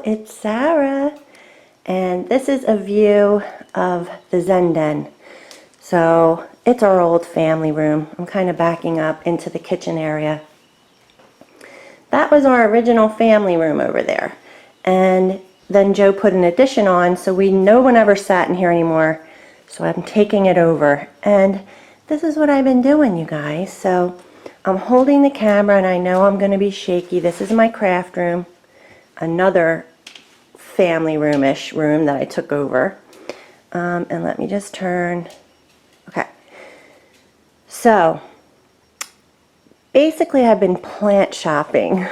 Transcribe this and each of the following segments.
it's Sarah, and this is a view of the Zen Den. So it's our old family room. I'm kind of backing up into the kitchen area. That was our original family room over there, and then Joe put an addition on, so no one ever sat in here anymore. So I'm taking it over, and this is what I've been doing, you guys. So I'm holding the camera, and I know I'm going to be shaky. This is my craft room, another family room-ish room that I took over. And let me just turn. Okay. So basically I've been plant shopping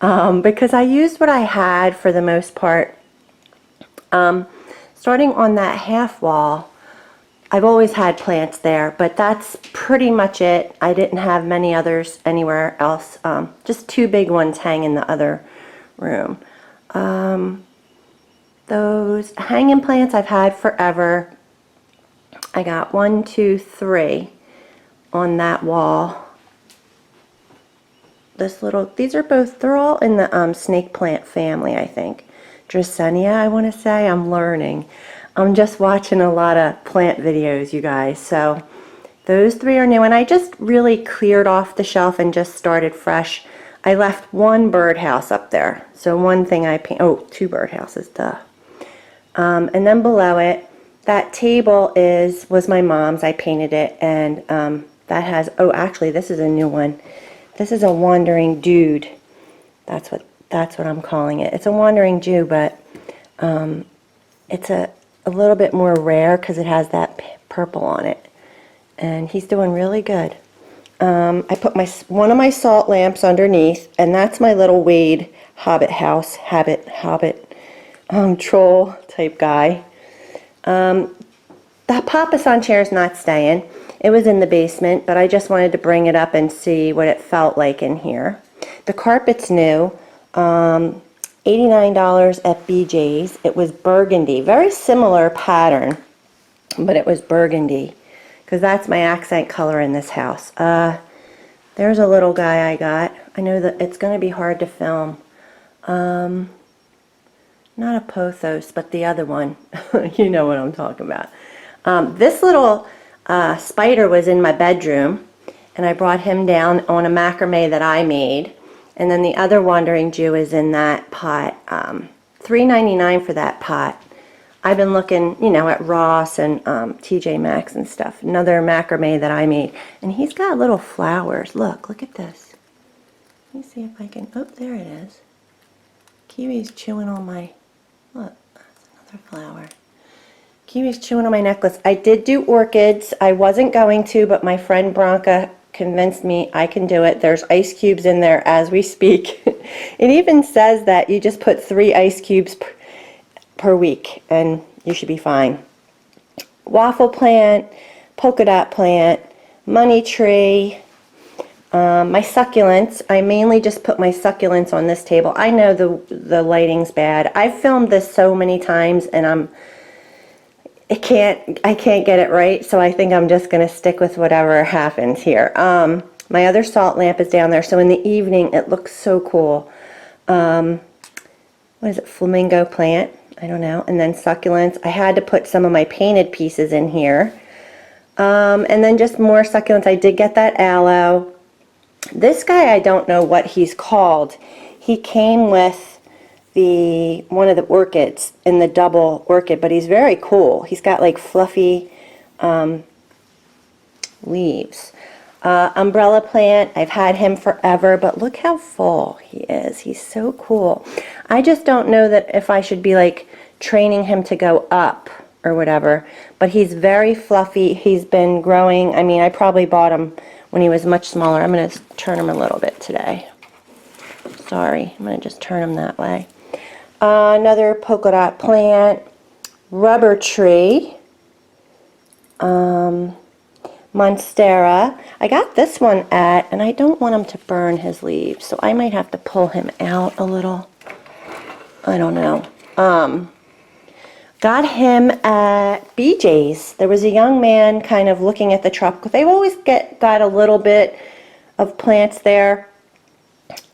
because I used what I had for the most part. Starting on that half wall, I've always had plants there, but that's pretty much it. I didn't have many others anywhere else. Just two big ones hang in the other room. Those hanging plants I've had forever. I got 1, 2, 3 on that wall. These are both, they're all in the snake plant family, I think. Dracaena, I want to say. I'm learning. I'm just watching a lot of plant videos, you guys. So those 3 are new, and I just really cleared off the shelf and just started fresh. I left one birdhouse up there. So one thing I painted, oh, 2 birdhouses, duh. And then below it, that table was my mom's. I painted it, and that has, oh, actually, this is a new one. This is a wandering dude. That's what I'm calling it. It's a wandering Jew, but it's a little bit more rare because it has that purple on it, and he's doing really good. I put one of my salt lamps underneath, and that's my little Wade hobbit troll type guy. That Papasan chair is not staying. It was in the basement, but I just wanted to bring it up and see what it felt like in here. The carpet's new. $89 at BJ's. It was burgundy. Very similar pattern, but it was burgundy because that's my accent color in this house. There's a little guy I got. I know that it's going to be hard to film. Not a pothos, but the other one. You know what I'm talking about. This little spider was in my bedroom, and I brought him down on a macrame that I made. And then the other wandering Jew is in that pot. $3.99 for that pot. I've been looking, you know, at Ross and TJ Maxx and stuff. Another macrame that I made. And he's got little flowers. Look at this. Let me see if I can, oh, there it is. Kiwi's chewing on my, look, that's another flower. Kiwi's chewing on my necklace. I did do orchids. I wasn't going to, but my friend Bronca convinced me I can do it. There's ice cubes in there as we speak. It even says that you just put 3 ice cubes per week and you should be fine. Waffle plant, polka dot plant, money tree, my succulents. I mainly just put my succulents on this table. I know the lighting's bad. I've filmed this so many times, and I can't get it right, so I think I'm just going to stick with whatever happens here. My other salt lamp is down there, so in the evening it looks so cool. What is it, flamingo plant? I don't know. And then succulents. I had to put some of my painted pieces in here. And then just more succulents. I did get that aloe. This guy, I don't know what he's called. He came with one of the orchids in the double orchid, but he's very cool. He's got like fluffy leaves. Umbrella plant, I've had him forever, but look how full he is. He's so cool. I just don't know that if I should be like training him to go up or whatever, but he's very fluffy. He's been growing. I mean, I probably bought him when he was much smaller. I'm going to turn him a little bit today. Sorry, I'm going to just turn him that way. Another polka dot plant, rubber tree, monstera. I got this one and I don't want him to burn his leaves, so I might have to pull him out a little. I don't know. Got him at BJ's. There was a young man kind of looking at the tropical. They always got a little bit of plants there.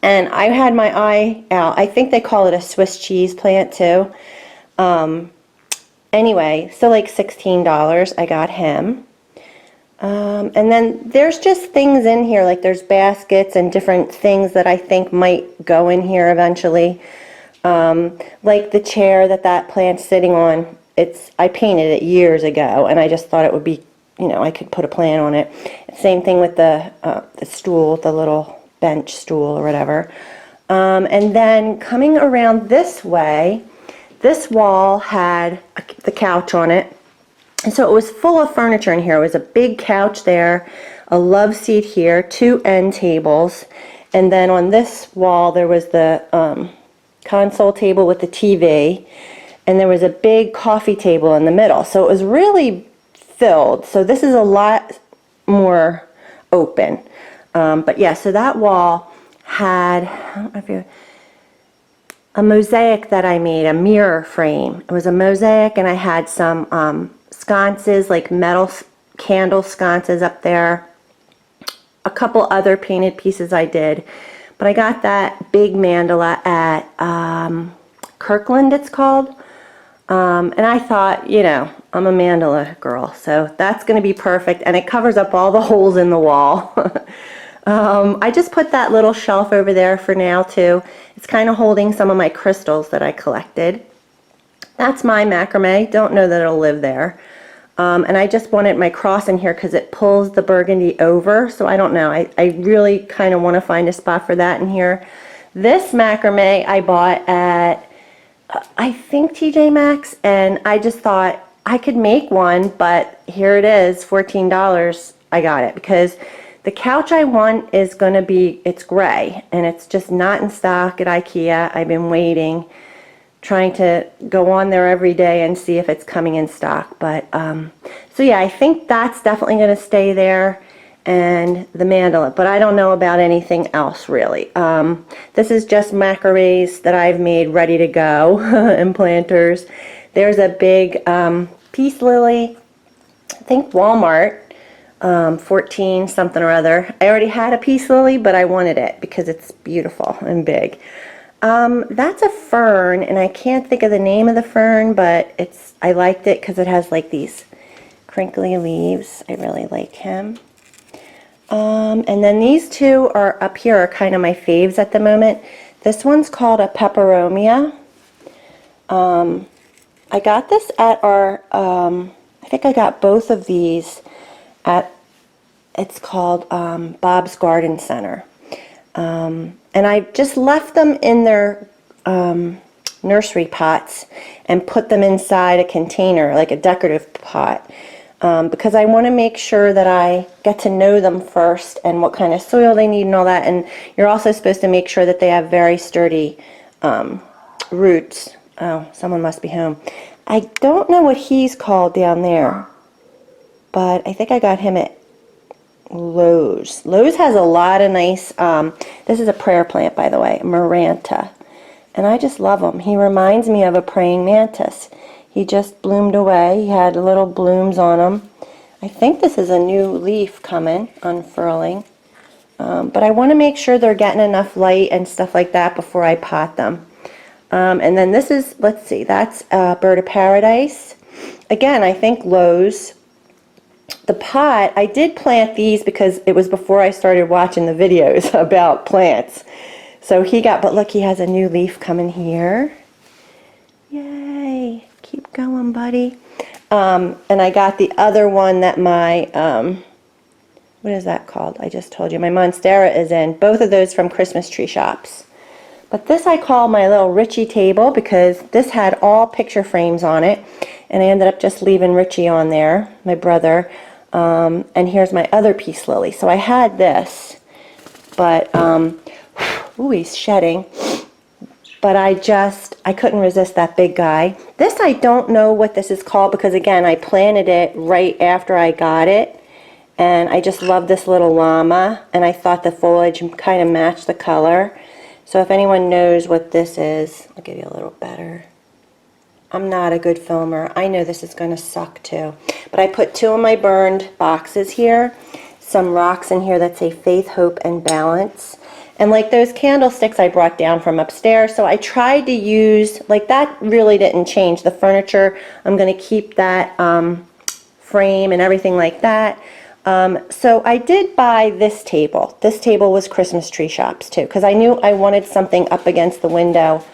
And I had my eye out. I think they call it a Swiss cheese plant too. Anyway, so like $16 I got him. And then there's just things in here, like there's baskets and different things that I think might go in here eventually. Like the chair that plant's sitting on, I painted it years ago, and I just thought it would be, I could put a plant on it. Same thing with the stool, the little bench stool or whatever. And then coming around this way, this wall had the couch on it. And so it was full of furniture in here. It was a big couch there, a love seat here, 2 end tables, and then on this wall there was the console table with the TV, and there was a big coffee table in the middle. So it was really filled. So this is a lot more open. But yeah, so that wall had, I don't know if you, a mosaic that I made, a mirror frame. It was a mosaic, and I had some sconces, like metal candle sconces up there. A couple other painted pieces I did. But I got that big mandala at Kirkland, it's called. And I thought, I'm a mandala girl, so that's going to be perfect. And it covers up all the holes in the wall. I just put that little shelf over there for now, too. It's kind of holding some of my crystals that I collected. That's my macrame. Don't know that it'll live there. And I just wanted my cross in here because it pulls the burgundy over. So I don't know. I really kind of want to find a spot for that in here. This macrame I bought at, I think, TJ Maxx. And I just thought I could make one. But here it is, $14. I got it because the couch I want is going to be, it's gray. And it's just not in stock at IKEA. I've been waiting, trying to go on there every day and see if it's coming in stock. But so yeah, I think that's definitely going to stay there, and the mandala, but I don't know about anything else really. This is just macrames that I've made ready to go and planters. There's a big peace lily, I think Walmart, 14 something or other. I already had a peace lily, but I wanted it because it's beautiful and big. That's a fern, and I can't think of the name of the fern, but I liked it because it has like these crinkly leaves. I really like him. And then these two are up here are kind of my faves at the moment. This one's called a Peperomia. I got this at our, I think I got both of these at, it's called Bob's Garden Center. And I just left them in their nursery pots and put them inside a container, like a decorative pot, because I want to make sure that I get to know them first and what kind of soil they need and all that. And you're also supposed to make sure that they have very sturdy roots. Oh, someone must be home. I don't know what he's called down there, but I think I got him at Lowe's. Lowe's has a lot of nice, this is a prayer plant, by the way, Maranta. And I just love him. He reminds me of a praying mantis. He just bloomed away. He had little blooms on him. I think this is a new leaf coming, unfurling. But I want to make sure they're getting enough light and stuff like that before I pot them. And then this is, let's see, that's Bird of Paradise. Again, I think Lowe's. The pot, I did plant these because it was before I started watching the videos about plants. So but look, he has a new leaf coming here. Yay, keep going, buddy. And I got the other one that my, what is that called? I just told you, my Monstera is in. Both of those from Christmas tree shops. But this I call my little Richie table because this had all picture frames on it. And I ended up just leaving Richie on there, my brother. And here's my other peace lily. So I had this, but, ooh, he's shedding. But I couldn't resist that big guy. This, I don't know what this is called because, again, I planted it right after I got it. And I just love this little llama. And I thought the foliage kind of matched the color. So if anyone knows what this is, I'll give you a little better. I'm not a good filmer. I know this is going to suck too. But I put 2 of my burned boxes here. Some rocks in here that say faith, hope, and balance. And like those candlesticks I brought down from upstairs, so I tried to use, like that really didn't change. The furniture, I'm going to keep that frame and everything like that. So I did buy this table. This table was Christmas Tree Shops too, because I knew I wanted something up against the window.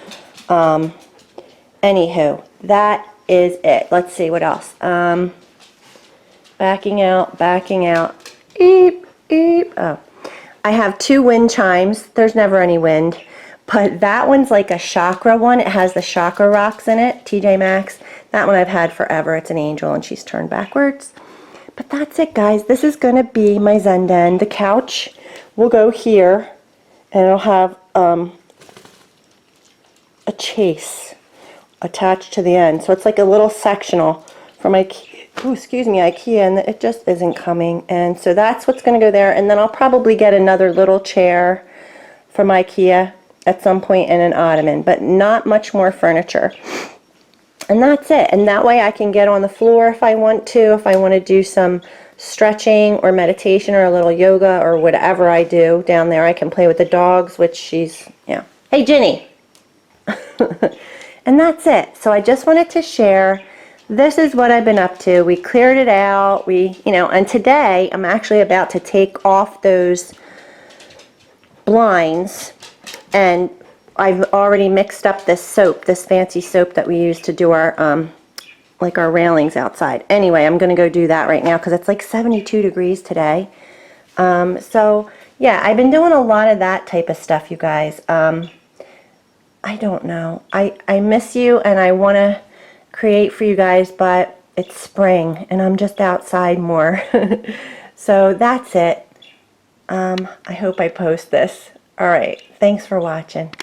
Anywho, that is it. Let's see what else. Backing out, eep, eep. Oh, I have 2 wind chimes. There's never any wind, but that one's like a chakra one. It has the chakra rocks in it, TJ Maxx. That one I've had forever. It's an angel and she's turned backwards. But that's it, guys. This is going to be my Zen Den. The couch will go here, and it'll have a chase attached to the end. So it's like a little sectional from IKEA, and it just isn't coming. And so that's what's going to go there. And then I'll probably get another little chair from IKEA at some point and an ottoman, but not much more furniture. And that's it. And that way I can get on the floor if I want to do some stretching or meditation or a little yoga or whatever I do down there. I can play with the dogs, which she's, yeah. Hey, Ginny. And that's it. So I just wanted to share, this is what I've been up to. We cleared it out. And today I'm actually about to take off those blinds, and I've already mixed up this soap, this fancy soap that we use to do our, like our railings outside. Anyway, I'm going to go do that right now because it's like 72 degrees today. So, yeah, I've been doing a lot of that type of stuff, you guys. I don't know. I miss you and I want to create for you guys, but it's spring and I'm just outside more. So that's it. I hope I post this. All right. Thanks for watching.